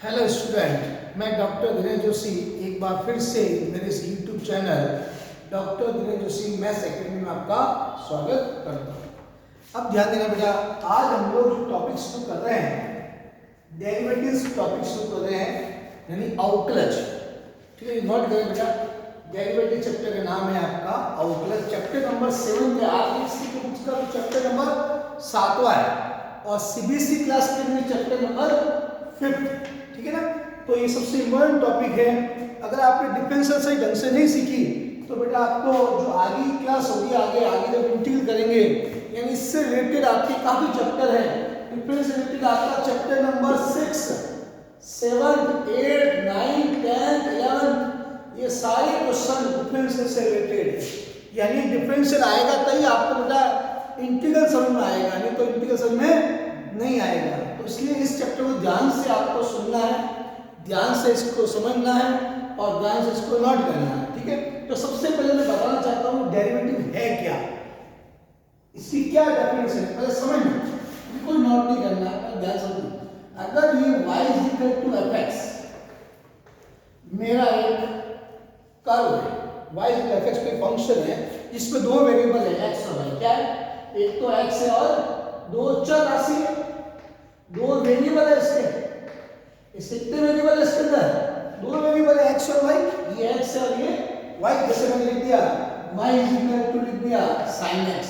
Hello student, मैं doctor Dhirendra Joshi एक बार फिर से मेरे इस YouTube channel doctor Dhirendra Joshi maths academy में आपका स्वागत करता हूँ। अब ध्यान देना बेटा, आज हम लोग जो टॉपिक शुरू कर रहे हैं डेरिवेटिव्स टॉपिक शुरू कर रहे हैं, यानी अवकलज। ठीक है, नोट करें बेटा, डेरिवेटिव चैप्टर का नाम है आपका अवकलज। चैप्टर नंबर 7 के आरबीसी के बुक्स का चैप्टर नंबर 7वां है और सीबीएसई क्लास के लिए चैप्टर नंबर 5। ठीक है ना, तो ये सबसे इम्पोर्टेंट टॉपिक है। अगर आपने डिफरेंशियल सही ढंग से नहीं सीखी तो बेटा आपको जो आगे की क्लास होगी, आगे जब इंटीग्रल करेंगे, यानी इससे रिलेटेड आपके काफी चैप्टर है। डिफरेंस से रिलेटेड आपका चैप्टर नंबर 6, 7, 8, 9, 10, 11 ये सारे क्वेश्चन डिफरेंशियल से रिलेटेड है। यानी डिफरेंशियल आएगा तभी आपको बेटा इंटीग्रल समझ में आएगा, नहीं तो इंटीग्रल समझ में नहीं आएगा। तो इसलिए इस चैप्टर को ध्यान से आपको सुनना है, ध्यान से इसको समझना है और ध्यान से इसको नोट करना है। ठीक है, तो सबसे पहले मैं बताना चाहता हूँ डेरिवेटिव है क्या, इसकी क्या डेफिनेशन है, पहले समझ लो, बिल्कुल नोट नहीं करना है, ध्यान समझो। अगर ये y = fx मेरा एक कर्व है, y = fx कोई फंक्शन है जिसमें दो वेरिएबल है x और y। क्या है? एक तो x है और दो चर राशि है, दो वेरिएबल है इसके कितने वेरिएबल है इसके अंदर? दो वेरिएबल है x और y, ये x है और ये y। जैसे मैंने लिख दिया y लिख दिया sin x,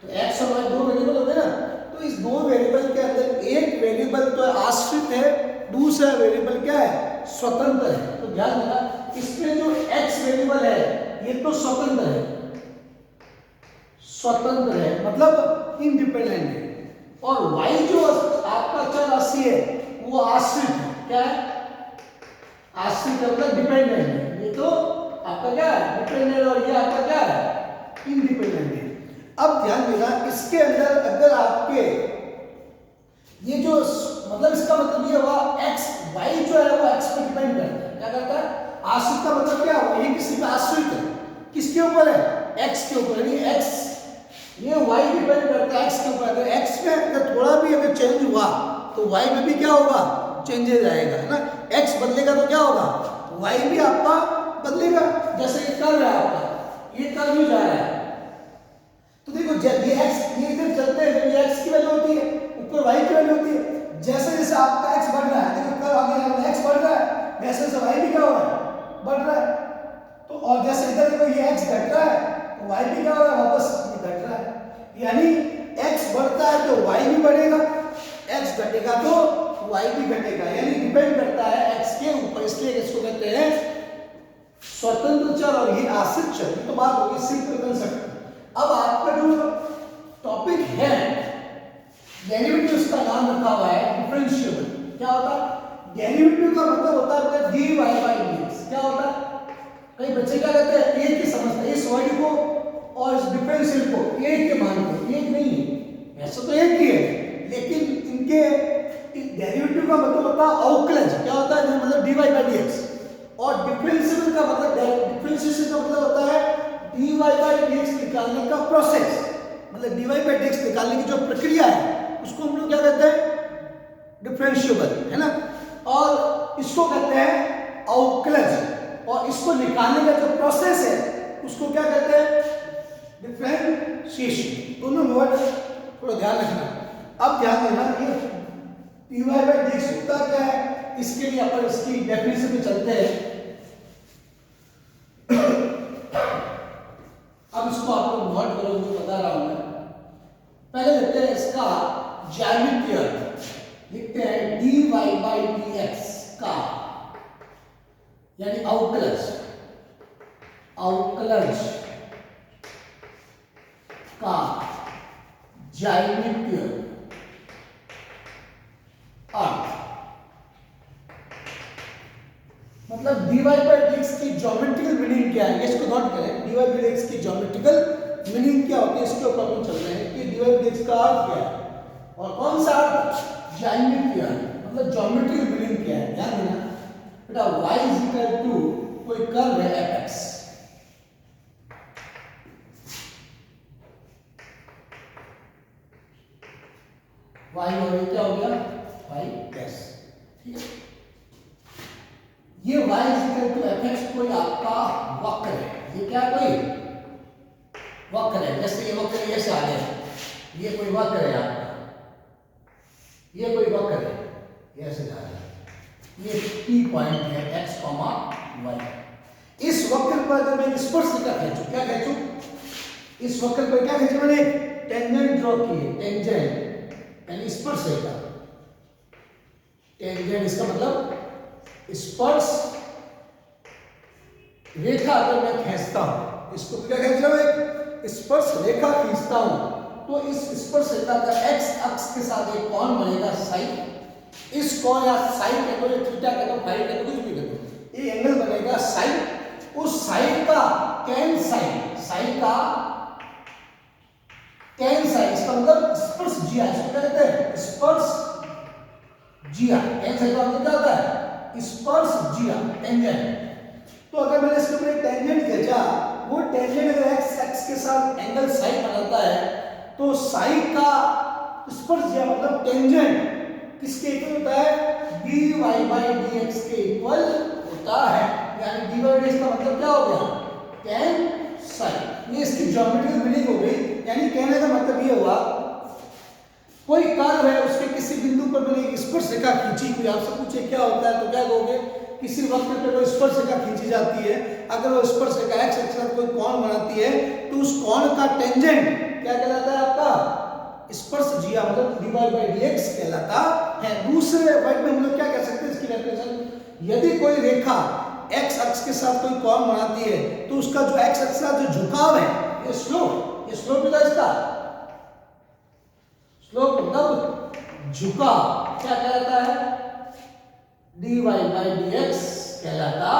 तो x और y दो वेरिएबल हो गए ना। तो इस दो वेरिएबल के अंदर एक वेरिएबल तो आश्रित है, दूसरा वेरिएबल क्या है? स्वतंत्र है। तो ध्यान देना, इसमें जो x वेरिएबल है ये तो स्वतंत्र है, स्वतंत्र है मतलब इंडिपेंडेंट है, और y जो आपका चर राशि है वो आश्रित है। क्या है? आश्रित मतलब डिपेंडेंट है। ये तो आपका क्या है? डिपेंडेंट, और ये आपका क्या है? इंडिपेंडेंट है। अब ध्यान देना, इसके अंदर अगर आपके ये जो मतलब इसका मतलब ये हुआ x y जो है वो x पे डिपेंड करता है। क्या करता है? आश्रित का मतलब क्या हुआ? ये किसी पे आश्रित है, किसके ऊपर है? x के ऊपर। यानी x ये y डिपेंड करता है x के ऊपर। अगर x में अगर थोड़ा भी अगर चेंज हुआ तो y में भी क्या होगा? चेंजेस आएगा, है ना। x बदलेगा तो क्या होगा? y भी आपका बदलेगा। जैसे ये कर्व है आपका, ये कर्व भी जा रहा है, तो देखो जब ये x ये इधर चलते हैं तो ये x की वैल्यू होती है, ऊपर y की वैल्यू होती है। जैसे जैसे आपका x बढ़ रहा है, देखो कर्व आगे x बढ़ रहा है, वैसे वैसे y भी क्या हो रहा है? बढ़ रहा है। तो और जैसे इधर देखो ये x घट रहा है तो y भी क्या हो रहा है? वापस ये घट रहा है। यानी x बढ़ता है तो y भी बढ़ेगा, x घटेगा तो y भी घटेगा। यानी डिपेंड करता है x के ऊपर, इसलिए इसको कहते हैं स्वतंत्र चर और ये आश्रित चर। ये तो बात होगी सिंपल कंसेप्ट। अब आपका जो टॉपिक है डेरिवेटिव्स का नाम रखा हुआ है डिफरेंशिएबल। क्या होता है? डेरिवेटिव का मतलब होता है dy/dx। क्या होता है? कई बच्चे क्या कहते हैं, एक ही समझते हैं इस वर्ड को और इस डिफरेंशियल को एक के मानते हैं। एक नहीं है, वैसे तो एक ही है, लेकिन इनके डेरिवेटिव का मतलब होता है अवकलज। क्या होता है? मतलब dy/dx। और डिफरेंशियल का मतलब डिफरेंशिएशन का मतलब होता है dy/dx निकालने का प्रोसेस, मतलब dy/dx निकालने की जो प्रक्रिया है उसको हम लोग क्या कहते हैं? डिफरेंशिएबल, है ना। और इसको कहते हैं अवकलज, और इसको निकालने का जो प्रोसेस है उसको क्या कहते हैं? डिफरेंशिएशन। दोनों वर्ड थोड़ा ध्यान रखना। अब ध्यान देना, ये dy/dx होता क्या है, इसके लिए अपन इसकी डेफिनेशन में चलते हैं। अब इसको आप लोग नोट करोगे, बता रहा हूं मैं। पहले देखते हैं इसका ज्यामितीय अर्थ, लिखते हैं dy/dx का, यानी अवकलज, अवकलज का ज्यामितीय अर्थ, मतलब dy/dx की ज्योमेट्रिकल मीनिंग क्या है, इसको नोट करें। dy/dx की ज्योमेट्रिकल मीनिंग क्या होती है, इसके ऊपर हम चल रहे हैं कि dy/dx का अर्थ क्या है, और कौन सा अर्थ? ज्यामितीय अर्थ, मतलब ज्योमेट्रिकल मीनिंग क्या है। ध्यान देना बेटा, y = कोई कर्व है fx, y और ये क्या हो गया? y dash. ठीक है, ये y इक्वल टू fx कोई आपका वक्र है। ये क्या कोई वक्र है, जैसे ये वक्र ऐसे आ गया, ये कोई वक्र है आपका, ये कोई वक्र है, ये ऐसे जा रहा है, ये P पॉइंट है x, y। इस वक्र पर अगर मैं स्पर्शरेखा खींचूं, क्या खींचूं, इस वक्र पर क्या खींचूं, मैंने टेंजेंट ड्रॉ की है, टेंजेंट यानी स्पर्शरेखा। टेंजेंट इसका मतलब स्पर्श रेखा अगर मैं खींचता हूं, इसको क्या खींच रहा हूं, एक स्पर्श रेखा खींचता हूं, तो इस स्पर्श रेखा का x अक्ष के साथ एक कोण बनेगा साई। इस कोण या साई के तो थीटा के तो फाई के तो कुछ भी कर दो, ये एंगल बनेगा साई। उस साई का tan साई, साई का tan साई, इसका मतलब स्पर्श जिया, इसको क्या कहते हैं, स्पर्श जिया। tan साई का मतलब क्या होता है, स्पर्श जिया, टेंजेंट। तो अगर मैंने इसके ऊपर एक टेंजेंट खींचा, वो टेंजेंट अगर x एक्स के साथ एंगल साई बनाता है, तो साई का स्पर्श जिया मतलब टेंजेंट किसके इक्वल होता है, dy/dx के इक्वल होता है। यानी dy/dx का मतलब क्या हो गया, tan साई। ये इसकी ज्योमेट्रिकल मीनिंग हो गई। यानी कहने का मतलब ये हुआ, कोई कर्व है, उसके किसी बिंदु पर मैंने एक स्पर्श रेखा खींची, कोई आपसे पूछे क्या होता है तो क्या कहोगे, किसी वक्र पर कोई स्पर्श रेखा खींची जाती है, अगर वो स्पर्श रेखा x एक्सिस पर कोई कोण बनाती है, तो उस कोण का टेंजेंट क्या कहलाता है आपका, स्पर्श जिया, मतलब dy/dx कहलाता है। दूसरे वर्ड में हम लोग क्या कह सकते हैं इसकी डेफिनेशन, यदि कोई रेखा x अक्ष के साथ कोई कोण बनाती है, तो उसका जो x अक्ष का जो झुकाव है, ये स्लोप, ये स्लोप है इसका, स्लोप मतलब झुकाव, क्या कहलाता है, dy/dx कहलाता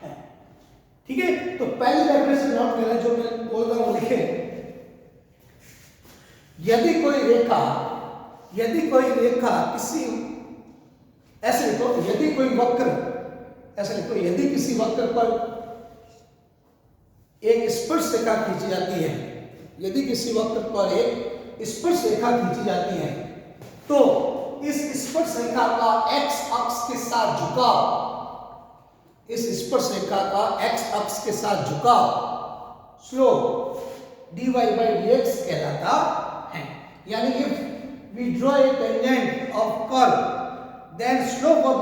है। ठीक है, तो पहली डेफिनेशन नोट करना, जो मैं बोल रहा हूं लिखे, यदि कोई रेखा किसी, ऐसे लिखो, यदि कोई वक्र, ऐसे लिखो, यदि किसी वक्र पर एक स्पर्श रेखा खींची जाती है, यदि किसी वक्र पर एक स्पर्श रेखा खींची जाती है, तो इस स्पर्श रेखा का x अक्ष के साथ झुकाव, इस स्पर्श रेखा का x अक्ष के साथ झुकाव स्लोप dy/dx कहलाता है। यानी if we draw a tangent of curve, then slope of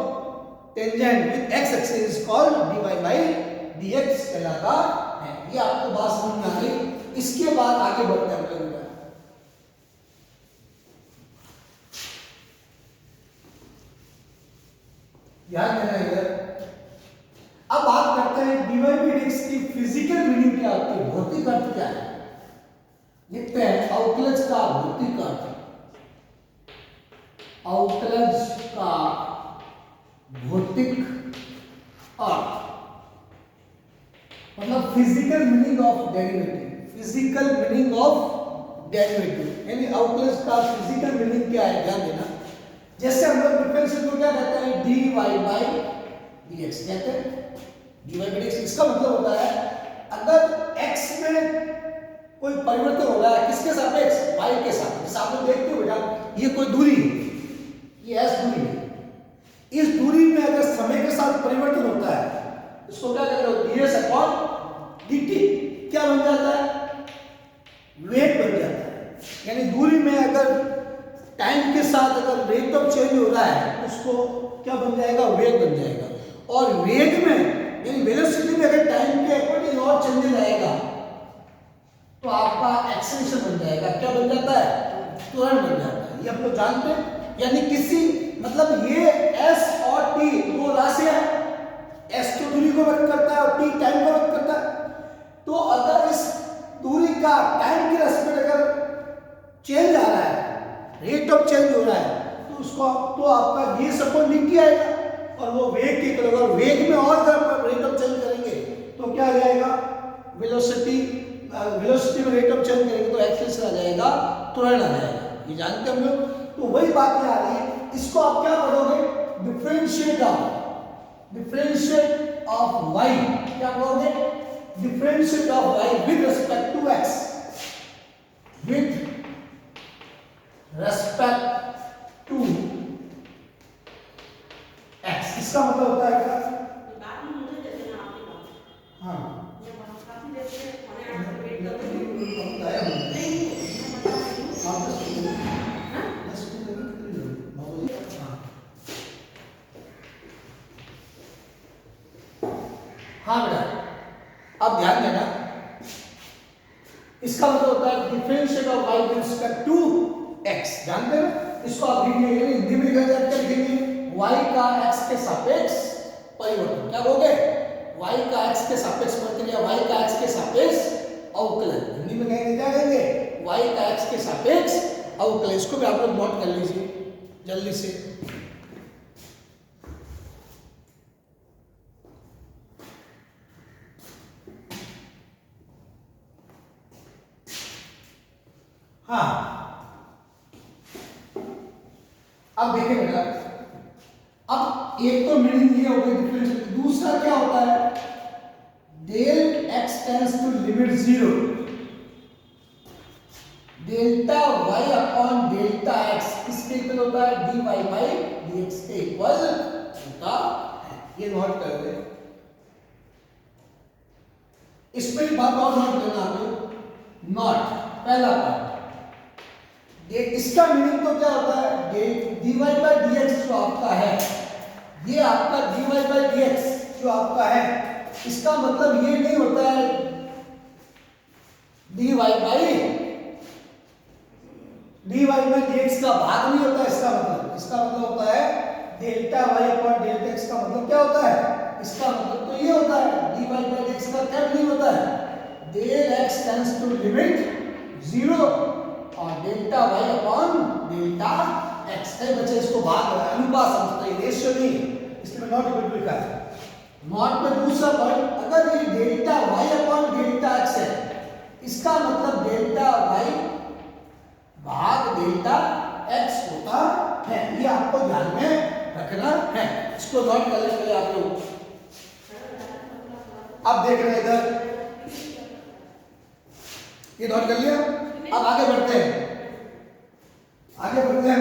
tangent with x axis is called dy/dx कहलाता है। ये आपको बात समझ में आ गई। इसके बाद आगे बढ़ते हैं हम लोग, ध्यान देना इधर। अब बात करते हैं dy/dx की फिजिकल मीनिंग क्या होती है, भौतिक अर्थ क्या है। लिखते हैं अवकलज का भौतिक अर्थ, अवकलज का भौतिक अर्थ मतलब physical meaning of derivative, physical meaning of derivative, यानी अवकलज का फिजिकल मीनिंग क्या है, ध्यान देना। जैसे हम लोग डिफरेंशियल को क्या कहते हैं, dy/dx कहते हैं, dy/dx। इसका मतलब होता है अगर x में कोई परिवर्तन हो रहा है, किसके सापेक्ष, y के साथ। जैसे आप लोग देखते हो बेटा, ये कोई दूरी है, ये s दूरी है, इस दूरी में अगर समय के साथ परिवर्तन होता है, इसको क्या कहते हो, ds/dt। क्या बन जाता है, वेग बन जाता है। यानी दूरी में अगर टाइम के साथ अगर रेट ऑफ चेंज हो रहा है, उसको क्या बन जाएगा, वेग बन जाएगा। और वेग में यानी वेलोसिटी में अगर टाइम के अकॉर्डिंग और चेंजेस आएगा, तो आपका एक्सेलरेशन बन जाएगा। क्या बन जाता है, त्वरण बन जाता है। ये आप लोग जानते हैं। यानी किसी मतलब ये s और t दो राशियां हैं, s तो दूरी को व्यक्त करता है और t टाइम को व्यक्त करता है। तो अगर इस दूरी का टाइम के रेस्पेक्ट अगर चेंज आ रहा है, रेट ऑफ चेंज हो रहा है, तो उसको तो आपका ds/dt आएगा, और वो वेग की तरह, अगर वेग में और अगर रेट ऑफ चेंज करेंगे तो क्या आ जाएगा, वेलोसिटी में रेट ऑफ चेंज करेंगे तो एक्सेलरेशन आ जाएगा, त्वरण आ जाएगा। ये जानते हम लोग। तो वही बात यहाँ आ रही है। इसको आप क्या पढ़ोगे, डिफरेंशिएट ऑफ y, क्या पढ़ोगे, differentiate of y with respect to x, with respect to x। इसका मतलब होता है क्या, हाँ बेटा, अब ध्यान देना, इसका मतलब होता है differentiate of y with respect to x। जानते हो इसको आप लिखेंगे, हिंदी में लिखा जाता है, लिखेंगे y का x के सापेक्ष परिवर्तन। क्या बोलोगे? y का x के सापेक्ष परिवर्तन या y का x के सापेक्ष अवकलन। हिंदी में कहेंगे क्या कहेंगे? y का x के सापेक्ष अवकलन। इसको भी आप लोग नोट कर लीजिए जल्दी से। हाँ, अब देखिए बेटा, अब एक तो मीनिंग ये हो गई डिफरेंशियल, दूसरा क्या होता है? Del x tends to limit 0, delta y upon delta x किसके इक्वल होता है? dy बाई dx के इक्वल होता है। ये नोट कर ले, इसमें एक बात और नोट करना आपको। नॉट पहला पार्ट, इसका मीनिंग तो क्या होता है? dy बाई dx जो आपका है, ये आपका dy बाई dx जो आपका है, इसका मतलब ये नहीं होता है dy बाई dx का भाग नहीं होता। इसका मतलब होता है delta y upon delta x का मतलब क्या होता है? इसका मतलब तो ये होता है dy बाई dx का क्या नहीं होता है? Del x tends to limit 0 और delta y upon delta x। कई बच्चे इसको भाग अनुपात समझते हैं, रेशियो नहीं, इसलिए नॉट इक्वल टू लिखा है। नॉट में दूसरा पॉइंट, अगर ये delta y upon delta x है, इसका मतलब डेल्टा y भाग डेल्टा x होता है। ये आपको ध्यान में रखना है, इसको नोट कर लेंगे आप लोग। अब देख रहे हैं इधर, ये नोट कर लिया। अब आगे बढ़ते हैं,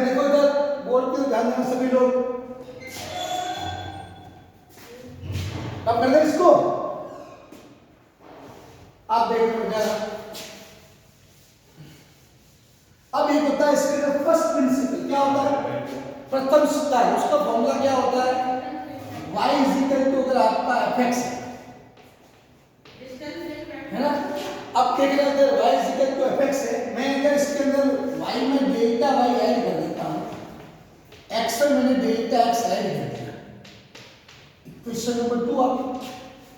देखो इधर बोर्ड पे ध्यान देना सभी लोग। अब कर दे इसको, आप देख रहे हो। अब एक होता है इसके अंदर फर्स्ट प्रिंसिपल, क्या होता है? प्रथम सिद्धांत। उसका फॉर्मूला क्या होता है? y इज इक्वल टू, अगर आपका fx है ना, अब देख रहे हैं y is equal to fx है, मैं अगर इसके अंदर y में डेल्टा y ऐड कर देता हूं, x में मैंने डेल्टा x ऐड कर दिया, इक्वेशन नंबर 2। अब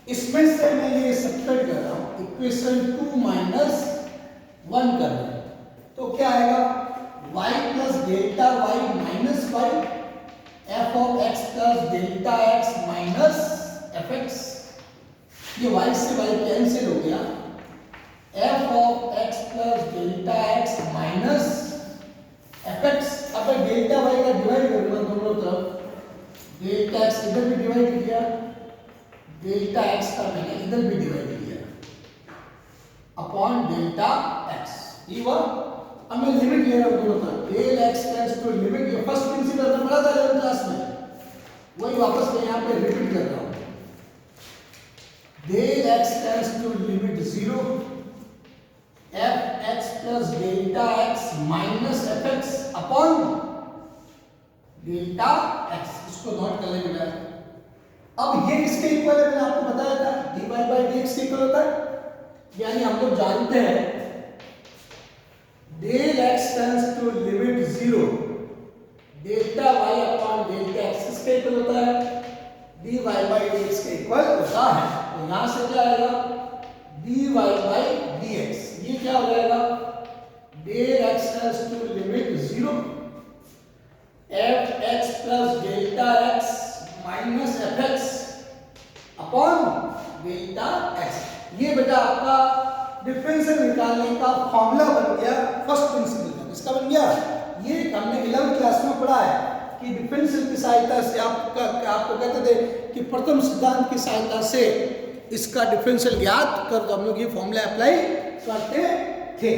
इसमें से मैं ये सब्ट्रैक्ट कर रहा हूं, इक्वेशन 2 माइनस 1 कर रहा हूं, तो क्या आएगा? y plus delta y minus y, f of x plus delta x minus fx। ये y से y कैंसिल हो गया, f of x plus delta x minus fx। अब मैं डेल्टा y का डिवाइड करूंगा दोनों तरफ, डेल्टा x इधर भी डिवाइड किया, डेल्टा x का मैंने इधर भी डिवाइड किया अपॉन डेल्टा x। ये हुआ। अब मैं लिमिट ले रहा हूं दोनों तरफ, del x tends to limit, ये फर्स्ट प्रिंसिपल हमने पढ़ा था 11th क्लास में, वही वापस मैं यहां पे रिपीट कर रहा हूं। Del x tends to limit 0, fx plus delta x minus fx upon delta x। इसको नोट कर लेंगे बेटा। अब ये किसके इक्वल है? मैंने आपको बताया था dy बाई dx के इक्वल होता है, यानी हम लोग जानते हैं del x tends to limit 0, delta y upon delta x किसके इक्वल होता है? dy बाई dx के इक्वल होता है। तो यहां से क्या आएगा? dy बाई dx, ये क्या हो जाएगा? Del x tends to limit 0, fx plus delta x minus fx upon delta x। ये बेटा आपका डिफरेंशियल निकालने का फॉर्मूला बन गया फर्स्ट प्रिंसिपल का। इसका बन गया, ये हमने 11th क्लास में पढ़ा है कि डिफरेंशियल की सहायता से आपको कहते थे कि प्रथम सिद्धांत की सहायता से इसका डिफरेंशियल ज्ञात कर, तो हम लोग ये फॉर्मूला अप्लाई करते थे।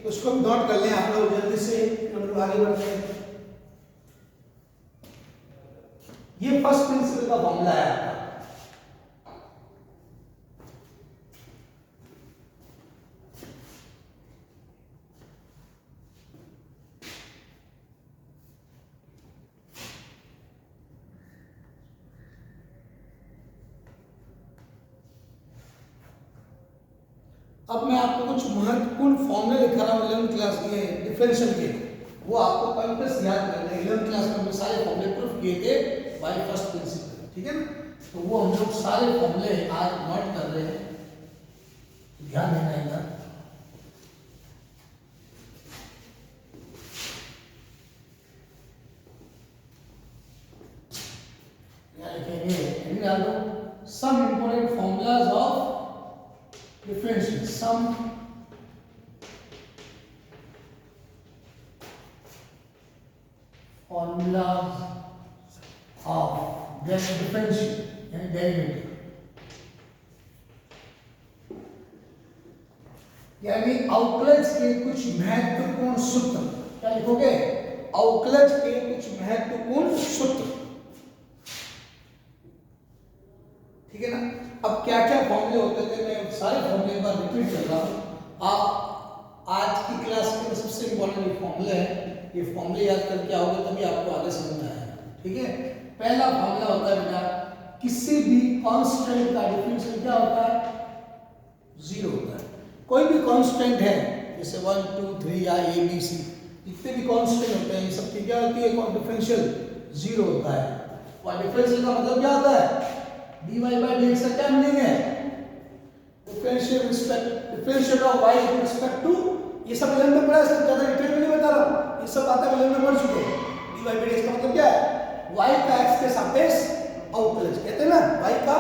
तो उसको भी नोट कर लें आप लोग जल्दी से, हम लोग आगे बढ़ते हैं। ये फर्स्ट प्रिंसिपल का फॉर्मूला है आपका। अब मैं आपको कुछ महत्वपूर्ण फॉर्मूले लिखा रहा हूँ 11th क्लास के डिफरेंशियल के, वो आपको कल बस याद करना है। 11th क्लास में हमने सारे फॉर्मूले प्रूफ किए थे बाय फर्स्ट प्रिंसिपल, ठीक है ना। तो वो हम लोग सारे फॉर्मूले आज नोट कर रहे हैं, ध्यान देना है ना। Some important formulas of differential. Some formulas of differential यानी डेरिवेटिव, यानी अवकलज के कुछ महत्वपूर्ण सूत्र। क्या लिखोगे? अवकलज के कुछ महत्वपूर्ण सूत्र, ठीक है ना। अब क्या क्या फॉर्मूले होते थे, मैं सारे फॉर्मूले एक बार रिपीट कर रहा हूँ। आप आज की क्लास में सबसे इंपॉर्टेंट फॉर्मूले है, ये फॉर्मूले याद करके आओगे तभी आपको आगे समझ में आएगा, ठीक है। पहला फॉर्मूला होता है बेटा, किसी भी कांस्टेंट का डिफरेंशियल क्या होता है? जीरो होता है। कोई भी कांस्टेंट है जैसे 1 2 3 या ए बी सी, जितने भी कांस्टेंट होते हैं इन सब की क्या होती है? डिफरेंशियल जीरो होता है। और डिफरेंशियल का मतलब क्या होता है? dy by dx का क्या मीनिंग है? Differential of y with respect to, ये सब 11 में पढ़ा है, सब ज्यादा डिटेल में नहीं बता रहा हूं, ये सब बातें 11 में पढ़ चुके हैं। dy by dx का मतलब क्या है? y का x के सापेक्ष अवकलज, कहते हैं ना, y का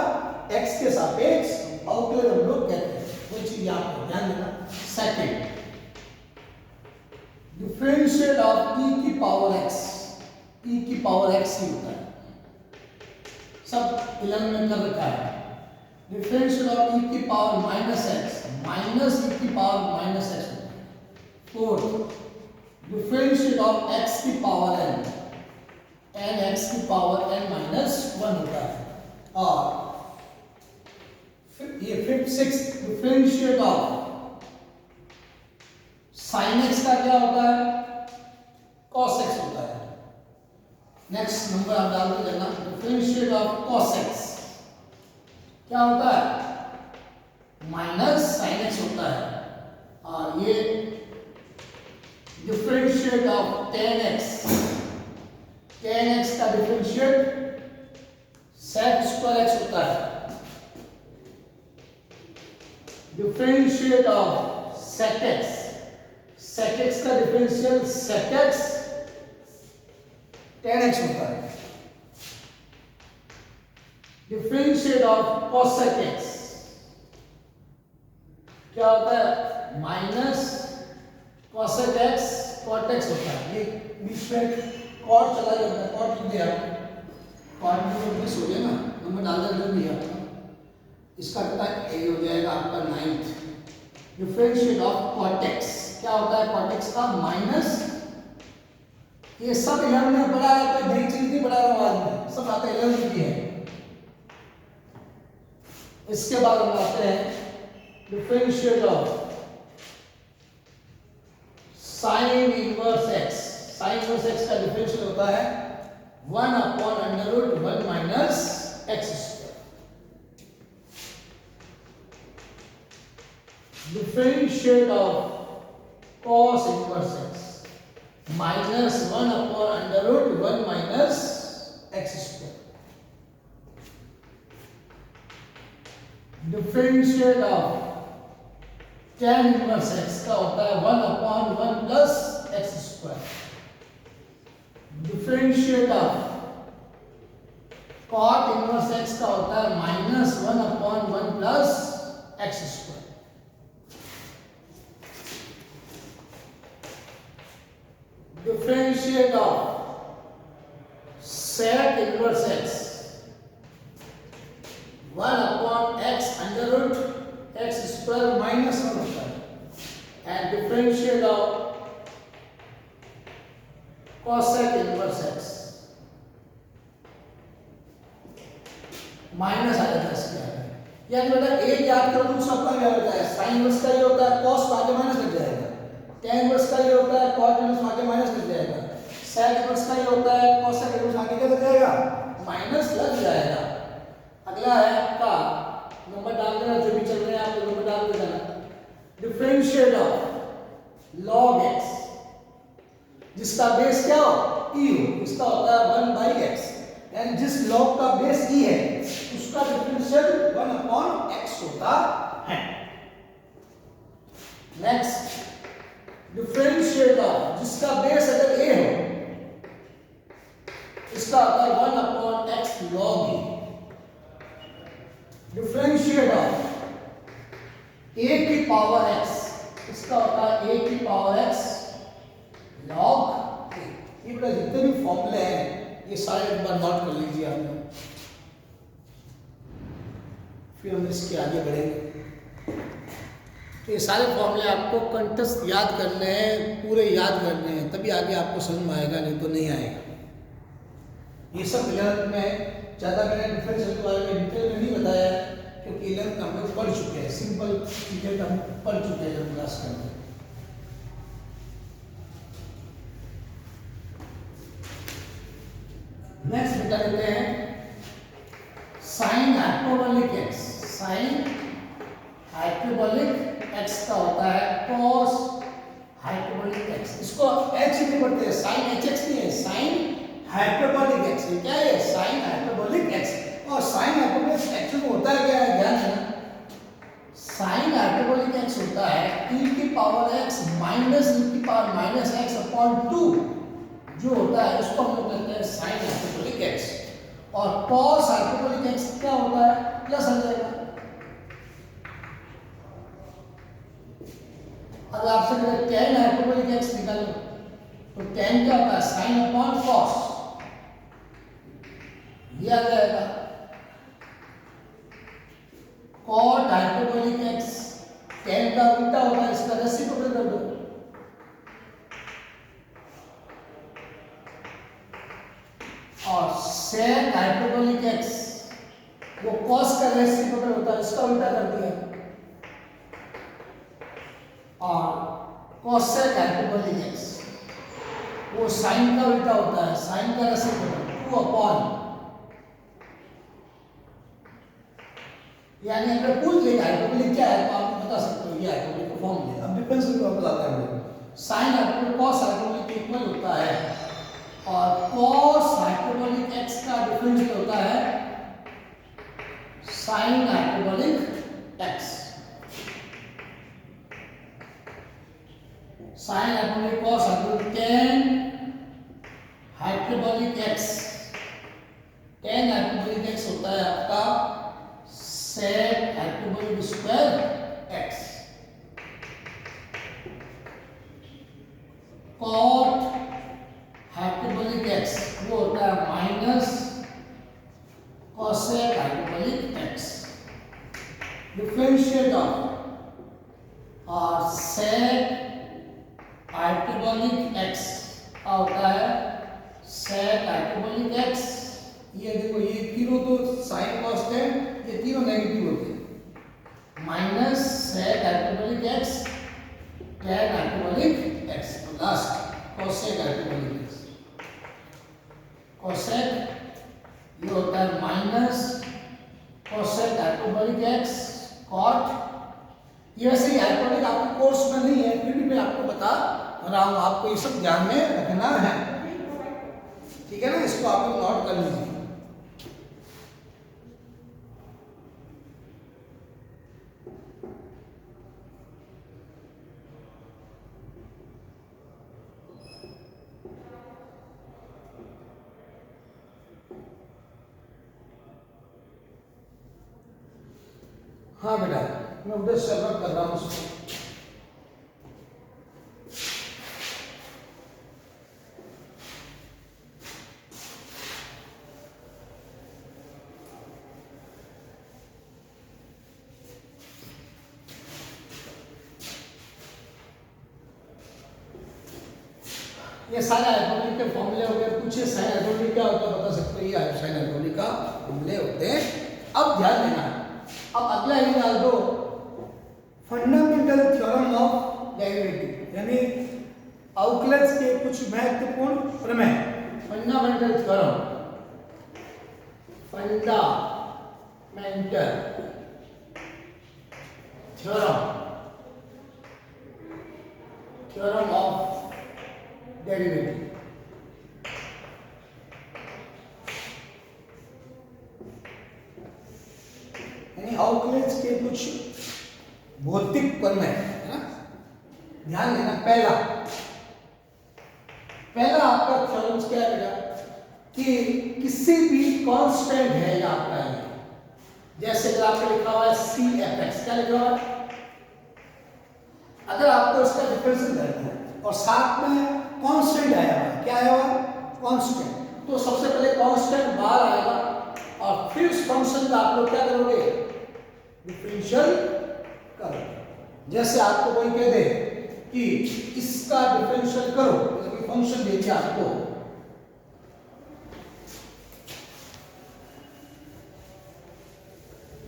x के सापेक्ष अवकलज हम लोग कहते हैं। वो चीज आपको ध्यान देना। सेकंड, डिफरेंशियल ऑफ e की पावर x, e की पावर x ही होता है, सब 11 में कर रखा है। डिफरेंशियल ऑफ e की power minus x, minus e की पावर माइनस x होता है। फोर्थ, डिफरेंशियल ऑफ x की पावर n, n x की पावर n माइनस 1 होता है। और ये fifth six, differential of sign x का क्या होता है? cos x होता है। नेक्स्ट नंबर आप डाल दो करना, डिफरेंशियल ऑफ cos x क्या होता है? माइनस साइन x होता है। और ये differential of tan x, tan x का डिफरेंशियल sec स्क्वायर x होता है। Differential of sec x, sec x का differential sec x tan x होता है। डिफरेंशियल ऑफ cosec x क्या होता है? Minus cosec x cot x होता है। ये बीच में cot चला जाता है, cot लिख दिया, cot में मिस हो गया ना, नंबर डाल दिया आपका, इसका कितना ए हो जाएगा आपका 9th। Differential of cot x क्या होता है? cot x का माइनस, ये सब 11 में पढ़ा है, कोई नई चीज नहीं पढ़ा रहा हूं आज, सब बातें 11 की है। इसके बाद हम आते हैं differential of sine inverse x, sine inverse x का डिफरेंशियल होता है 1 upon under root 1 minus x square. Differential of cos inverse x minus 1 upon under root 1 minus x square. Differential of tan inverse x का होता है 1 upon 1 plus x square. Differential of cot inverse x का होता है minus 1 upon 1 plus x square. Differential of sec inverse x 1 upon x under root x square minus 1 होता है। And differential of cosec inverse x minus आ जाता है इसके आगे। यानी बेटा एक याद करो, दूसरा अपना क्या होता है? साइन इनवर्स का ये होता है, cos आगे माइनस लग जाएगा। tan इनवर्स का ये होता है, cot इनवर्स आगे माइनस लग जाएगा। sec इनवर्स का ये होता है, cosec इनवर्स आगे क्या लग जाएगा? माइनस लग जाएगा। अगला है आपका, नंबर डाल देना, जो भी चल रहे हैं आप नंबर डाल देना। यानी जिस लॉग का बेस ई है उसका डिफरेंशियल 1/x होता है। नेक्स्ट डिफरेंशिएट ऑफ जिसका बेस अगर ए हो इसका होता है 1/x log e। Differentiate of a की पावर x इसका होता है a की पावर x log a। ये बड़ा जितने भी फॉर्मूले हैं ये सारे एक बार नोट कर लीजिए आप लोग, फिर हम इसके आगे बढ़ेंगे। तो ये सारे फॉर्मूले आपको कंठस्थ याद करने हैं, पूरे याद करने हैं, तभी आगे आपको समझ में आएगा, नहीं तो नहीं आएगा। ये सब 11th में ज़्यादा मैंने डिफरेंशियल के बारे में डिटेल में नहीं बताया क्योंकि 11th हम लोग पढ़ चुके हैं, सिंपल चीज़ें हम पढ़ चुके हैं जब क्लास करते हैं। नेक्स्ट बेटा लेते हैं sine hyperbolic x. Sine hyperbolic x का होता है कॉस हाइपरबोलिक एक्स। इसको एच नहीं पढ़ते हैं, साइन एच एक्स नहीं है, साइन हाइपरबोलिक एक्स। क्या है? Sine hyperbolic x. और साइन हाइपरबोलिक एक्स में होता है क्या है, ध्यान देना। साइन हाइपरबोलिक एक्स होता है e की पावर x माइनस e की पावर माइनस x अपॉन 2 जो होता है उसको हम लोग कहते हैं साइन हाइपरबोलिक एक्स। और कॉस हाइपरबोलिक एक्स क्या होता है, प्लस आ जाएगा। अगर आपसे कहें tan हाइपरबोलिक एक्स निकालो तो tan क्या होता है, साइन अपॉन कॉस, ये आ जाएगा। cot हाइपरबोलिक एक्स tan का उल्टा होता है, इसका रेसिप्रोकल कर दो। और sec हाइपरबोलिक एक्स वो cos का रेसिप्रोकल होता है, इसका उल्टा कर दिया। और cosec हाइपरबोलिक एक्स वो sin का उल्टा होता है, sin का रेसिप्रोकल 2 अपॉन, यानी अगर पूछ लेगा हाइपरबोलिक क्या है तो आप बता सकते हो ये हाइपरबोलिक का फॉर्म है। अब डिफरेंशियल को बताते हैं। sin hyperbolic cos hyperbolic equal होता है और cos हाइपरबोलिक x का डिफरेंशियल होता है sin hyperbolic x। sin hyperbolic cos hyperbolic tan hyperbolic x, tan hyperbolic x होता है आपका sec hyperbolic square x। cot hyperbolic x वो होता है minus cosec hyperbolic x। Differentiate of और sec हाइपरबोलिक x का होता है sec हाइपरबोलिक x। ये देखो ये तीनों तो साइन कॉस टेन, ये तीनों नेगेटिव होते हैं। Minus sec hyperbolic x tan hyperbolic x और last cosec hyperbolic x। cosec ये होता है minus cosec hyperbolic x cot। ये वैसे ही हाइपरबोलिक आपके कोर्स में नहीं है, फिर भी मैं आपको बता रहा हूँ, आपको ये सब ध्यान में रखना है, ठीक है ना। इसको आप लोग नोट कर लीजिए। हाँ बेटा मैं उधर से नोट कर रहा हूँ उसको। ये सारे हाइपरबोलिक के फॉर्मूले हो गए। पूछे साइन हाइपरबोलिक क्या होता है बता सकते हो, ये साइन हाइपरबोलिक का फॉर्मूले होते हैं। अब ध्यान देना, अब अगला ही डाल दो फंडामेंटल थ्योरम ऑफ डेरिवेटिव, यानी अवकलज के कुछ महत्वपूर्ण प्रमेय। Fundamental theorem, fundamental theorem, theorem of derivative. अवकलज के कुछ भौतिक प्रमेय है ना, ध्यान देना। पहला आपका थ्योरम क्या है बेटा कि किसी भी कांस्टेंट है या आपका ये, जैसे अगर आपका लिखा हुआ है CFX, क्या लिखा हुआ है, अगर आपको इसका डिफरेंशियल करना है और साथ में कांस्टेंट आया हुआ है, क्या आया हुआ है, कांस्टेंट, तो सबसे पहले कांस्टेंट बाहर आएगा और फिर उस फंक्शन का आप लोग क्या करोगे, डिफरेंशियल करोगे। जैसे आपको कोई कह दे कि इसका डिफरेंशियल करो, मतलब फंक्शन दे दिया आपको,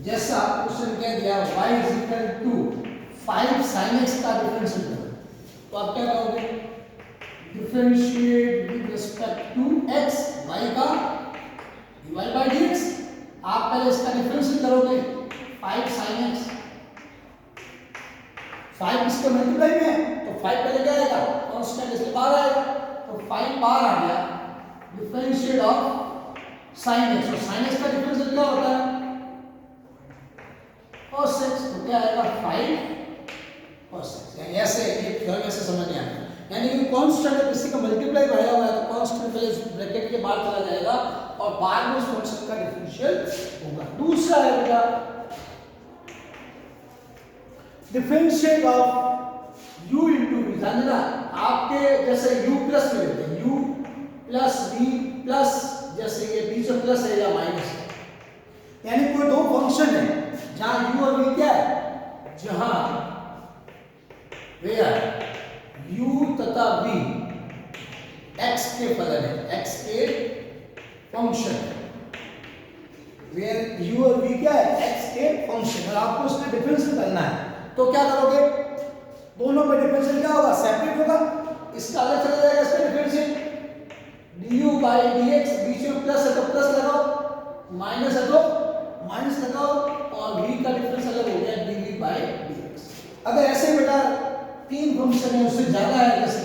जैसे आपको क्वेश्चन कह दिया y = 5 sin x का डिफरेंशियल करो, तो आप क्या करोगे, differentiate with respect to x y का dy/dx। आप पहले इसका डिफरेंशियल करोगे 5 sin x, 5 इसके मल्टीप्लाई में है तो 5 पहले क्या आएगा, कांस्टेंट इसके बाहर आएगा, तो 5 बाहर आ गया, डिफरेंशिएट ऑफ sin x, और sin x का डिफरेंशियल क्या होता है, cos x, तो क्या आएगा 5 cos x। यानी ऐसे ये थ्योरम ऐसे समझ में आएगा, यानी कि कांस्टेंट किसी का मल्टीप्लाई बढ़ाया हुआ है तो कांस्टेंट पहले इस ब्रैकेट के बाहर चला जाएगा और बाद में उस फंक्शन का डिफरेंशियल होगा। दूसरा है बेटा differentiate of u into v, जानना आपके जैसे u प्लस में लेते हैं, u प्लस v प्लस, जैसे ये बीच में प्लस है या माइनस है, यानी कोई दो फंक्शन है जहां u और v क्या है, जहां वेयर u तथा v x के फलन है, x के फंक्शन है, वेयर u और v क्या है, x के फंक्शन, और आपको उसका डिफरेंशियल करना है, तो क्या करोगे, दोनों में डिफरेंशियल क्या होगा, सेपरेट होगा, इसका अलग चला जाएगा, इसका डिफरेंशियल du/dx, बीच में प्लस है तो प्लस लगाओ, माइनस है तो माइनस लगाओ, और v का डिफरेंस अलग हो गया dv/dx। अगर ऐसे बेटा तीन फंक्शन है उससे ज्यादा है, जैसे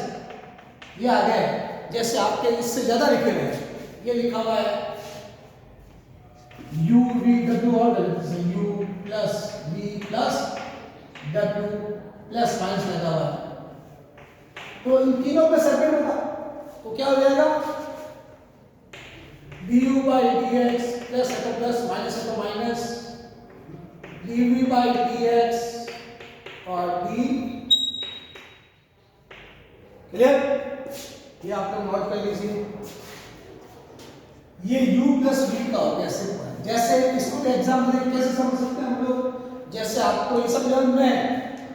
ये आ गए, जैसे आपके इससे ज्यादा लिखे हुए हैं, ये लिखा हुआ है u v w, और जैसे u plus v plus w plus minus लगा हुआ है, तो इन तीनों पे सेपरेट होगा, तो क्या हो जाएगा, du/dx प्लस है तो प्लस, माइनस है तो माइनस, dv/dx और d, क्लियर, ये आप लोग नोट कर लीजिए। ये u प्लस v का हो गया सिंपल। जैसे इसको एग्जाम्पल कैसे समझ सकते हैं हम लोग, जैसे आपको ये सब समझ में,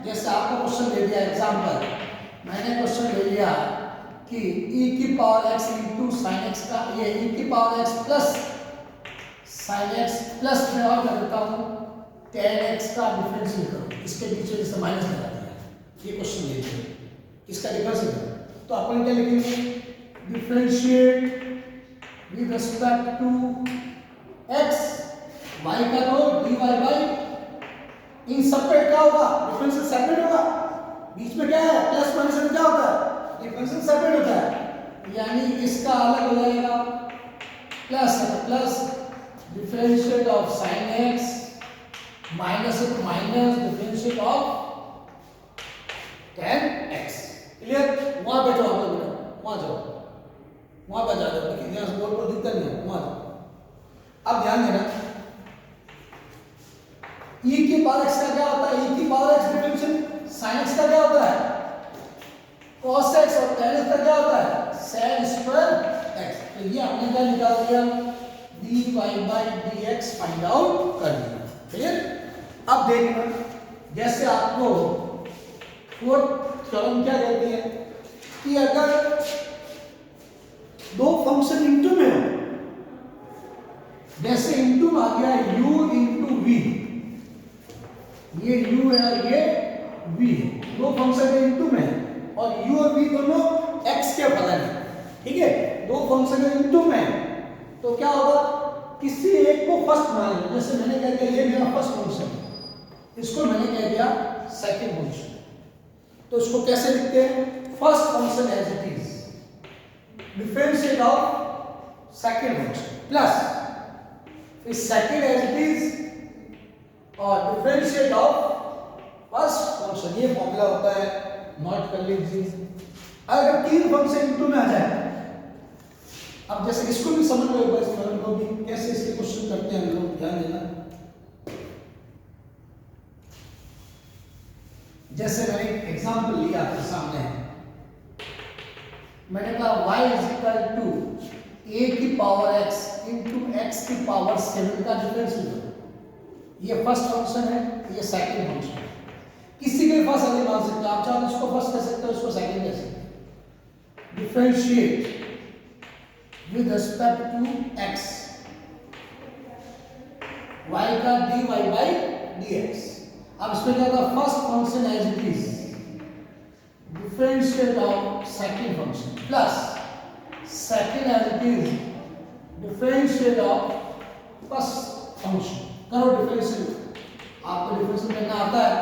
जैसे आपको क्वेश्चन दे दिया एग्जाम्पल, मैंने क्वेश्चन ले लिया कि e की power x into sine x का, ये e की power x plus sine x plus में और कर देता हूँ tan x का डिफरेंशियल करो, इसके बीच में जैसे माइनस लगा दिया, ये क्वेश्चन ले लिया, इसका डिफरेंशियल करो, तो अपन क्या लिखेंगे, differentiate with respect to x, y का लो dy/, इन सब पे क्या होगा, डिफरेंशियल सेपरेट होगा, बीच में क्या है प्लस माइनस में क्या होता है, डिफरेंशियल सेपरेट होता है, यानी इसका अलग हो जाएगा, प्लस है तो plus, differentiate of sin x, minus है तो minus, differentiate of tan x। Clear, वहां बैठो आप लोग, वहां जाओ, वहां पर जाओ, देखिए यहां से बोर्ड पर दिखता नहीं है, वहां जाओ। अब ध्यान देना, e की पावर x का क्या होता है, e की power x differential sin x का क्या होता है, cos x, और tan x का क्या होता है, sin स्क्वायर x। तो ये हमने क्या निकाल दिया, dy/dx फाइंड आउट कर दिया, क्लियर। अब देखना, जैसे आपको फोर्थ थ्योरम क्या कहती है कि अगर दो फंक्शन इनटू में हो, जैसे इनटू आ गया u इंटू v, ये u है और ये v है, दो फंक्शन है इनटू में, और u और v दोनों x के फलन है, ठीक है, दो फंक्शन है इनटू में, तो क्या होगा, किसी एक को फर्स्ट मान लो, जैसे मैंने कह दिया ये मेरा फर्स्ट फंक्शन है, इसको मैंने कह दिया सेकंड फंक्शन, तो इसको कैसे लिखते हैं, first function as it is, differentiate of second function plus फिर सेकंड एज इट इज और डिफरेंशिएट ऑफ फर्स्ट फंक्शन, ये फॉर्मूला होता है, नोट कर लीजिए। अगर तीन फंक्शन इनटू में आ जाए, अब जैसे इसको भी समझ लो, इस थ्योरम को भी कैसे इसके क्वेश्चन करते हैं हम लोग, ध्यान देना। जैसे मैंने एक एग्जांपल लिया आपके सामने, मैंने कहा y is equal to a की पावर x इंटू x की पावर 7 का डिफरेंशियल। ये फर्स्ट फंक्शन है, ये सेकंड फंक्शन है। किसी के पास आगे मान सकते हो, आप चाहो तो इसको फर्स्ट कह सकते हो, इसको सेकंड कह सकते हो। Differentiate with respect to x, y का dy बाई dx। अब इसमें क्या होगा, first function as it is, differentiate of second function plus second as it is, differentiate of first function. करो डिफरेंशिएट, आपको डिफरेंशिएट करना आता है।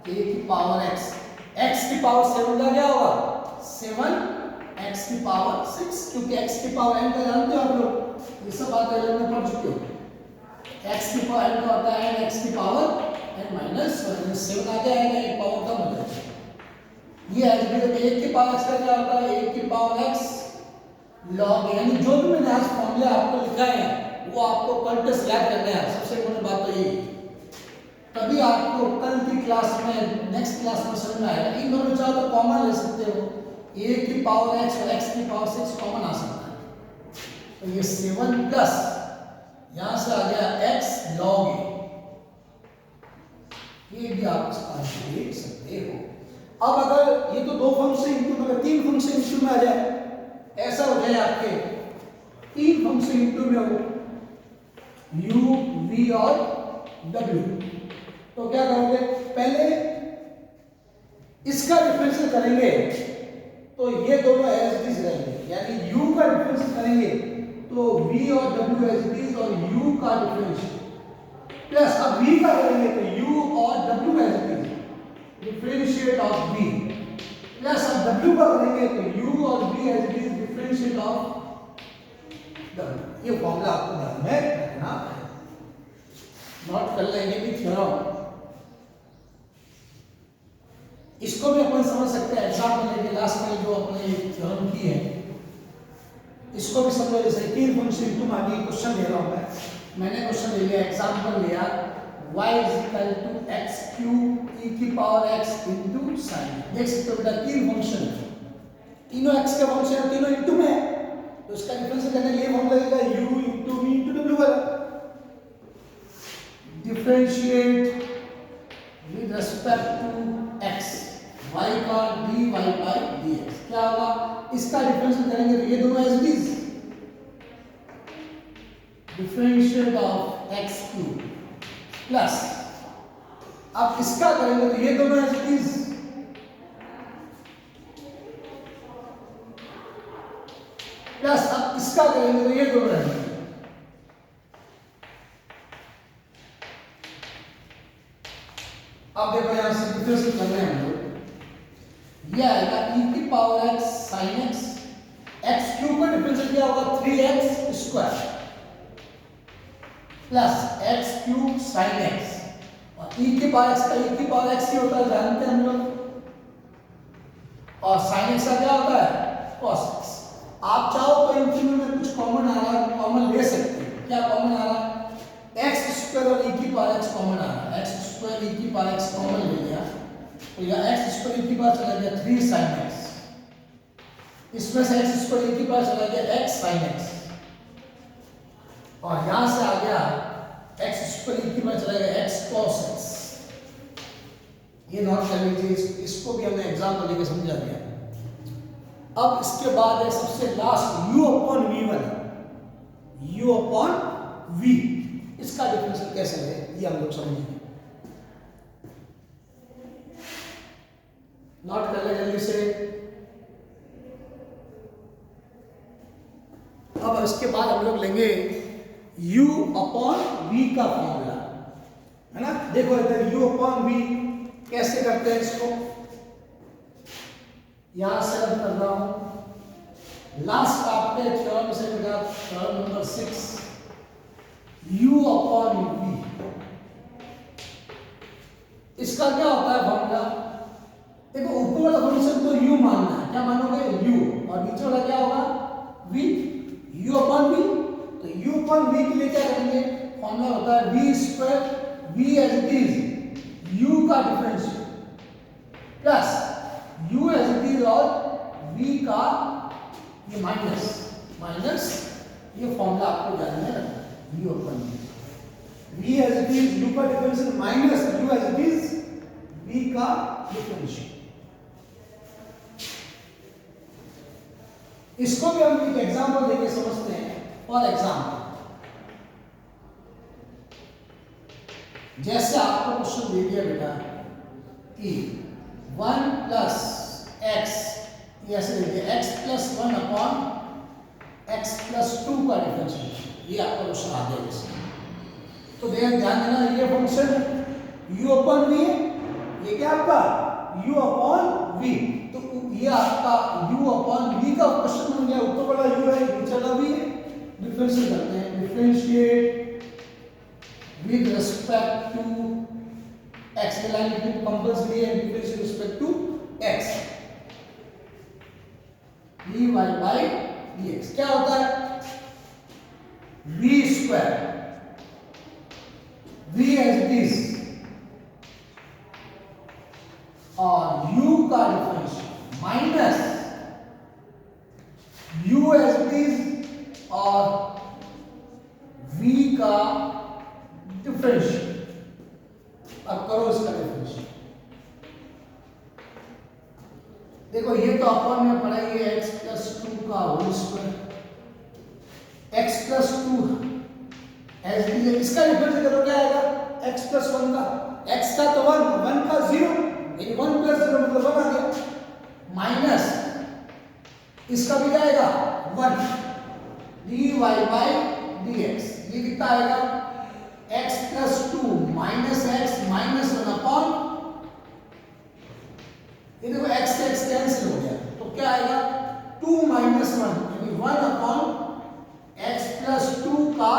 a की पावर x, x की पावर 7 का क्या होगा, 7 x की पावर 6, क्योंकि x की पावर n का जानते हो आप लोग, ये सब बात पहले में पढ़ चुके हो। x की पावर n का होता है x की पावर n माइनस 7 आ जाएगा, एक पावर कम हो जाएगा। ये है a की पावर x का क्या होता है, a की पावर x log, यानी जो भी मैंने आज फॉर्मूला आपको लिखा है वो आपको कल टेस्ट याद करना है। सबसे इम्पोर्टेंट बात तो ये, तभी आपको कल की क्लास में, नेक्स्ट क्लास में समझ में आएगा। इन दोनों चाहो तो कॉमन ले सकते हो, a की पावर x और x की पावर 6 कॉमन आ सकता है। तो ये 7 प्लस यहां से आ गया x log a, ये भी आप देख सकते हो। अब अगर ये तो दो फंक्शन इंटू में, तीन फंक्शन इंटू में आ जाए, ऐसा हो जाए आपके तीन फंक्शन इंटू में हो u, v और w, तो क्या करोगे, पहले इसका डिफरेंशियल करेंगे तो ये दोनों एज इट इज रहेंगे, यानी u का डिफरेंशियल करेंगे तो v और w एज इट इज, और u का डिफरेंशियल प्लस अब v का करेंगे तो u और w as it is, differentiate of v, plus अब w का करेंगे तो u और v as it is, differentiate of w। ये फॉर्मूला आपको ध्यान में रखना है, नोट कर लेंगे भी थ्योरम। इसको भी अपन समझ सकते हैं, एग्जांपल लेके लास्ट में जो अपने थ्योरम की है इसको भी समझो। जैसे तीन फंक्शन तुम आगे क्वेश्चन ले रहा हूं मैंने क्वेश्चन ले लिया, एग्जांपल लिया y is equal to x cube e की पावर x इनटू sin। देख सकते हो बेटा तीन फंक्शन है, तीनों x के फंक्शन है, तीनों इनटू में है, तो इसका डिफरेंशियल करने के लिए फॉर्मूला लगेगा u into v into w वाला। Differentiate with respect to x, y का dy बाई dx, क्या होगा, इसका डिफरेंशियल करेंगे तो ये दोनों as it is, differentiate of x cube plus अब इसका करेंगे तो ये दोनों एज इट इज, प्लस अब इसका करेंगे तो ये दोनों एज इट इज। अब देखो यहां से डिफरेंशियल करना है हम लोग, यह आएगा e की power x sin x, x cube का डिफरेंशियल क्या होगा 3x square plus x cube sin x, और e की पावर x का e की पावर x ही होता है, जानते हैं हम लोग, और sin x का क्या होता है cos x। आप चाहो तो इन तीनों में कुछ कॉमन आ रहा है, कॉमन ले सकते हैं। क्या कॉमन आ रहा है, x स्क्वायर और e की पावर x कॉमन आ रहा है, x स्क्वायर e की पावर x कॉमन ले लिया तो यह x स्क्वायर e की पावर चला गया 3 sin x, इसमें से x स्क्वायर e की पावर चला गया x sin x, और यहां से आ गया x स्क्वायर की पावर चला गया x cos x। ये नोट कर लीजिए, इसको भी हमने एग्जांपल लेके समझा दिया। अब इसके बाद है सबसे लास्ट u अपॉन v वाला, u अपॉन v, इसका डिफरेंशियल कैसे है ये हम लोग समझेंगे। नोट कर ले जल्दी से। अब इसके बाद हम लोग लेंगे u अपॉन v का फॉर्मूला, है ना। देखो इधर u अपॉन v कैसे करते हैं इसको, यहां से अब कर रहा हूं लास्ट आपके थ्योरम से बेटा, theorem number 6, u upon v इसका क्या होता है फॉर्मूला? देखो ऊपर वाला फंक्शन तो u मानना है, क्या मानोगे? u, और नीचे वाला क्या होगा? v, u upon v। तो u अपॉन v के लिए क्या करेंगे? फॉर्मूला होता है v square, v as it is u का differential plus u as it is और v का ये माइनस ये फॉर्मूला आपको जानना है, u upon v as it is u का differential minus u as it is v का डिफरेंशियल। इसको भी हम एक एग्जांपल देके समझते हैं। फॉर एग्जांपल, जैसे आपको क्वेश्चन दे दिया बेटा कि 1 प्लस एक्स, ऐसे दे दिया x plus 1 upon x plus 2 का डिफरेंशियल, ये आपका क्वेश्चन आ गया जैसे। तो ध्यान देना, ये फंक्शन u अपॉन v है, ये क्या आपका u अपॉन v। तो ये आपका u अपॉन v का क्वेश्चन बन गया। ऊपर वाला u है, नीचे वाला v है। डिफरेंशिएट करते हैं, differentiate with respect to x, के लाइन लिखने कंपल्सरी है, differentiate respect to x, dy by dx क्या होता है? v square, v as it is और u का differential minus u as it is और v का डिफरेंशियल। अब करो इसका डिफरेंशियल। देखो ये तो अपन में पढ़ा ही है x प्लस 2 का whole square, x plus 2 as it is. इसका डिफरेंशियल करो क्या आएगा? x प्लस 1 का, x का तो 1 का 0, 1 प्लस 0 मतलब 1 आ गया, माइनस इसका भी क्या आएगा? 1 dy बाय dx। ये कितना आएगा? x plus 2 minus x minus 1 upon, ये देखो x से x कैंसिल हो गया, तो क्या आएगा? 2 माइनस 1 यानी 1 अपॉन x प्लस 2 का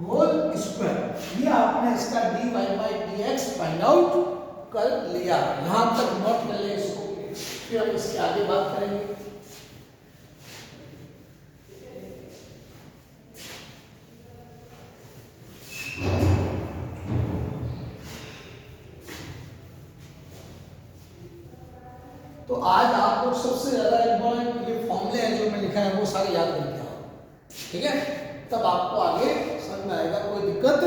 होल स्क्वायर। ये आपने इसका dy by dx find out कर लिया। यहां तक नोट कर ले इसको, फिर हम इसके आगे बात करेंगे। तो आज आप लोग सबसे ज्यादा इंपॉर्टेंट ये फॉर्मूले हैं जो मैं लिखा है वो सारे याद करके आओ, ठीक है? तब आपको आगे समझ में आएगा, कोई दिक्कत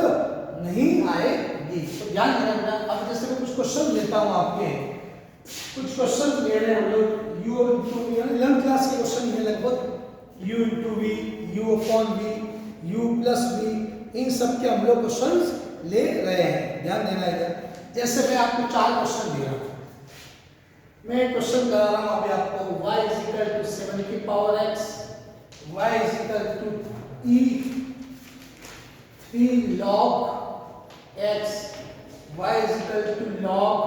नहीं आएगी। तो ध्यान देना। अब जैसे मैं कुछ क्वेश्चन लेता हूँ आपके, कुछ क्वेश्चन ले रहे हैं हम लोग u into v, 11th class के क्वेश्चन है लगभग, u into v, u upon v, u plus v, इन सब के हम लोग क्वेश्चन ले रहे हैं। ध्यान देना इधर। जैसे मैं आपको 4 क्वेश्चन दे रहा हूँ, मैं क्वेश्चन करा रहा हूँ अभी आपको y इज इक्वल टू 7 की power x, y is equal to e 3 log x, y is equal to log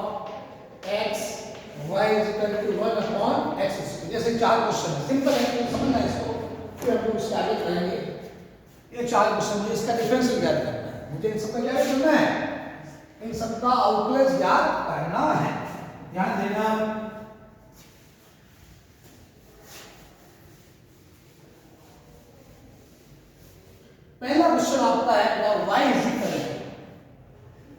x, y is equal to 1 upon x। जैसे 4 क्वेश्चन है, सिंपल है, तो समझना है इसको, फिर हम लोग इसके आगे करेंगे। ये 4 क्वेश्चन है, इसका डिफरेंशियल ज्ञात करना है मुझे। इन सबका क्या करना है? इन सबका आउटलेस ज्ञात करना है। ध्यान देना। पहला क्वेश्चन आपका है y is equal,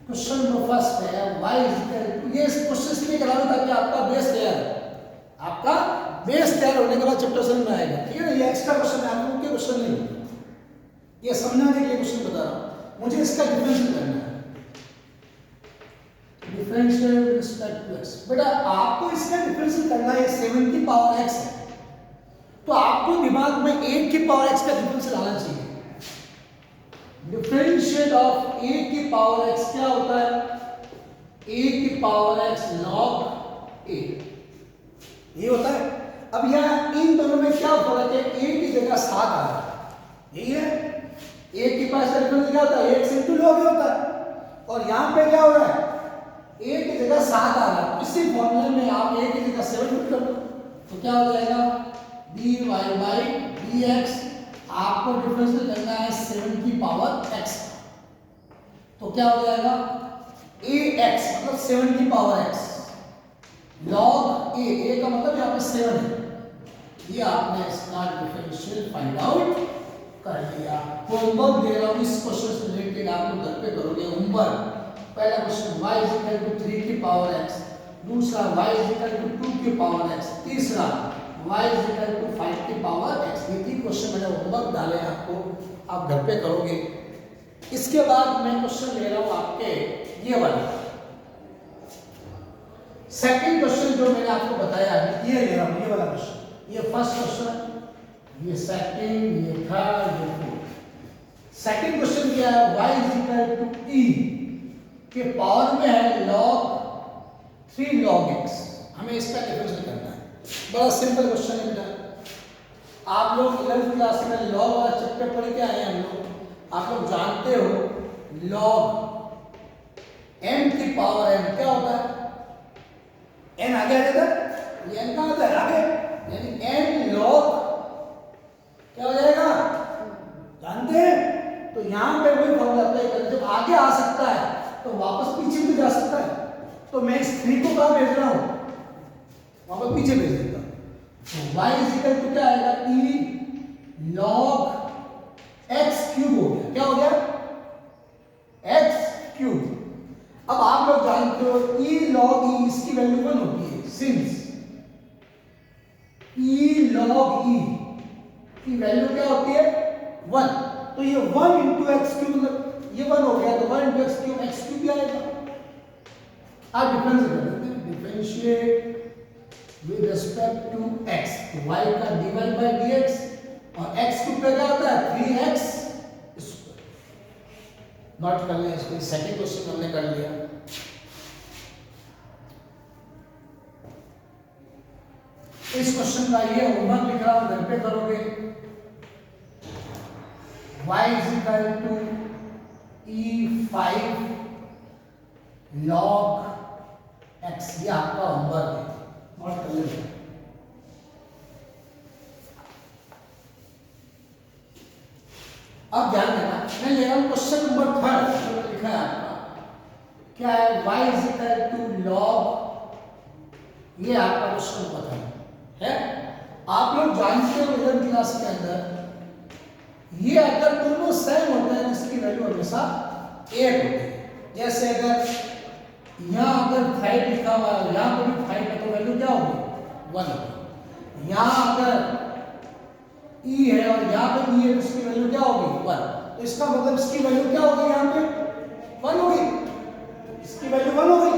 question number first है y इज इक्वल। ये क्वेश्चन इसलिए करा रहा था कि आपका बेस तैयार, आपका बेस तैयार होने के बाद चैप्टर समझ में आएगा, ठीक है ना? ये एक्स्ट्रा क्वेश्चन है, आप लोगों के क्वेश्चन नहीं, ये समझाने के लिए क्वेश्चन बता रहा हूं। मुझे इसका डिफरेंशियल करना है, differential with respect to x। बेटा आपको इसका डिफरेंशियल करना है, 7 की पावर x है, तो आपको दिमाग में 8 की पावर x का डिफरेंशियल आना चाहिए। डिफरेंशियल ऑफ a की पावर x क्या होता है? a की पावर x log a, ये होता है। अब यहाँ इन दोनों में क्या फर्क है? a की जगह 7 आ रहा है, यही है। a की पास का डिफरेंशियल क्या होता है? x into log a होता है। और यहाँ पे क्या हो रहा है? a की जगह 7 आ रहा है, इसी फॉर्मूले में आप a की जगह 7 पुट कर दो, तो क्या हो जाएगा? dy by dx। आपको डिफरेंशियल करना है 7 की पावर x, तो क्या हो जाएगा? ax मतलब 7 की पावर x log a का मतलब यहाँ पे 7 है। ये आपने इसका डिफरेंशियल फाइंड आउट कर लिया। होमवर्क दे रहा हूँ इस क्वेश्चन से रिलेटेड, आप लोग घर पे करोगे होमवर्क। पहला question y is equal to 3 की पावर x, दूसरा y इज इक्वल टू 2 की पावर x, तीसरा y इज इक्वल टू 5 की पावर x। ये तीन क्वेश्चन मैंने होमवर्क डाले हैं आपको, आप घर पे करोगे। इसके बाद मैं क्वेश्चन ले रहा हूँ आपके ये वाला सेकंड क्वेश्चन जो मैंने आपको बताया है, ये ले रहा हूँ ये वाला क्वेश्चन। ये फर्स्ट क्वेश्चन, ये सेकंड, ये थर्ड, ये फोर्थ। सेकंड क्वेश्चन क्या है, y is equal to e के पावर में है log 3 log x। हमें इसका डिफरेंस करना है। बड़ा सिंपल क्वेश्चन है बेटा। आप लोग 11th क्लास में log वाला चैप्टर पढ़ के आए हैं हम लोग। आप लोग जानते हो log m की पावर n क्या होता है? n आगे आ जाता है, ये n कहाँ आता है आगे, यानी n log क्या हो जाएगा, जानते हैं? तो यहाँ पे वही फॉर्मूला अप्लाई करें, जब आगे आ सकता है तो वापस पीछे भी जा सकता है। तो मैं इस 3 को कहाँ भेज रहा हूँ, वापस पीछे भेज देता हूँ। तो y इज इक्वल टू क्या आएगा, e log x क्यूब हो गया। क्या हो गया, x क्यूब। अब आप लोग जानते हो e log e इसकी वैल्यू 1 होती है, सिंस e log e की वैल्यू क्या होती है 1। तो ये 1 इंटू एक्स क्यूब, मतलब ये 1 हो गया तो 1 इंटू एक्स क्यूब भी आएगा। आप डिफरेंस कर देते हैं, differentiate with respect to x, तो y का dy बाई dx और x क्यूब पे क्या होता है 3x स्क्वायर। नोट कर लें इसको, सेकंड क्वेश्चन हमने कर लिया। इस क्वेश्चन का ये होमवर्क लिख रहा हूं, घर पे करोगे। y is equal to e5 log x, ये आपका होमवर्क है, नोट कर लेना। अब ध्यान देना, मैं ले रहा हूं क्वेश्चन नंबर 3 जो लिखा है आपका, क्या है y is equal to log, ये आपका क्वेश्चन नंबर है। आप लोग जानते हो 11th क्लास के अंदर ये अगर दोनों सेम होता है इसकी वैल्यू हमेशा 1 होती है। जैसे अगर यहाँ अगर 5 लिखा हुआ है, यहाँ पर भी 5 है, तो वैल्यू क्या होगी 1 होगी। यहाँ अगर e है और यहाँ पे e है तो इसकी वैल्यू क्या होगी 1। तो इसका मतलब इसकी वैल्यू क्या होगी, यहाँ पे 1 होगी, इसकी वैल्यू 1 होगी।